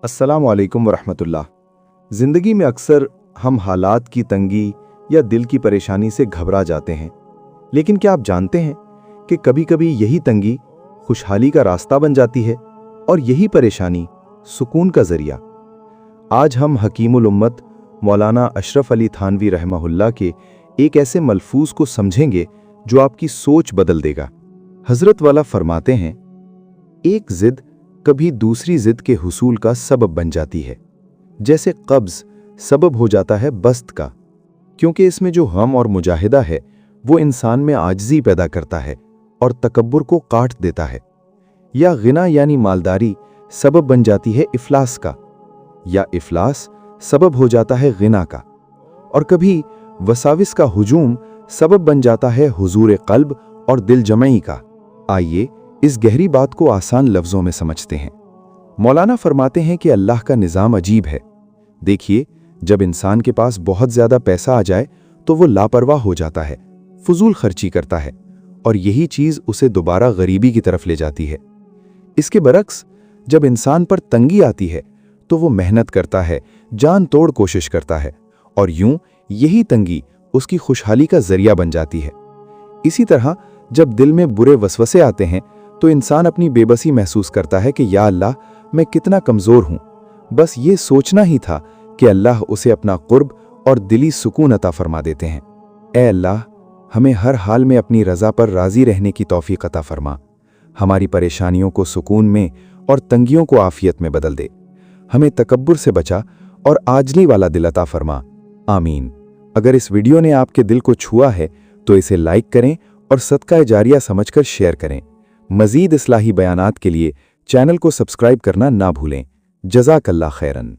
अस्सलामु अलैकुम वरहमतुल्लाह। ज़िंदगी में अक्सर हम हालात की तंगी या दिल की परेशानी से घबरा जाते हैं, लेकिन क्या आप जानते हैं कि कभी-कभी यही तंगी खुशहाली का रास्ता बन जाती है और यही परेशानी सुकून का ज़रिया। आज हम हकीमुल उम्मत मौलाना अशरफ अली थानवी रहमहुल्लाह के एक ऐसे मलफूज को समझेंगे जो आपकी सोच बदल देगा। हज़रत वाला फरमाते हैं, एक ज़िद कभी दूसरी ज़िद के हुसूल का सबब बन जाती है, जैसे कब्ज़ सबब हो जाता है बस्त का, क्योंकि इसमें जो गम और मुजाहिदा है वो इंसान में आजिज़ी पैदा करता है और तकब्बुर को काट देता है। या गिना यानी मालदारी सबब बन जाती है इफ़लास का, या इफ़लास सबब हो जाता है गिना का, और कभी वसाविस का हुजूम सबब बन जाता है हुजूर क़ल्ब और दिल जमई का। आइए इस गहरी बात को आसान लफ्ज़ों में समझते हैं। मौलाना फरमाते हैं कि अल्लाह का निज़ाम अजीब है। देखिए, जब इंसान के पास बहुत ज़्यादा पैसा आ जाए तो वो लापरवाह हो जाता है, फजूल खर्ची करता है, और यही चीज़ उसे दोबारा गरीबी की तरफ ले जाती है। इसके बरक्स जब इंसान पर तंगी आती है तो वो मेहनत करता है, जान तोड़ कोशिश करता है, और यूं यही तंगी उसकी खुशहाली का ज़रिया बन जाती है। इसी तरह जब दिल में बुरे वसवसे आते हैं तो इंसान अपनी बेबसी महसूस करता है कि या अल्लाह, मैं कितना कमज़ोर हूँ। बस ये सोचना ही था कि अल्लाह उसे अपना कुर्ब और दिली सुकून अता फरमा देते हैं। ए अल्लाह, हमें हर हाल में अपनी रज़ा पर राज़ी रहने की तौफीक अता फरमा। हमारी परेशानियों को सुकून में और तंगियों को आफियत में बदल दे। हमें तकब्बुर से बचा और आजली वाला दिल अता फरमा। आमीन। अगर इस वीडियो ने आपके दिल को छुआ है तो इसे लाइक करें और सदका जारिया समझकर शेयर करें। मज़ीद इस्लाही बयानात के लिए चैनल को सब्सक्राइब करना ना भूलें। जज़ाकल्लाह खैरन।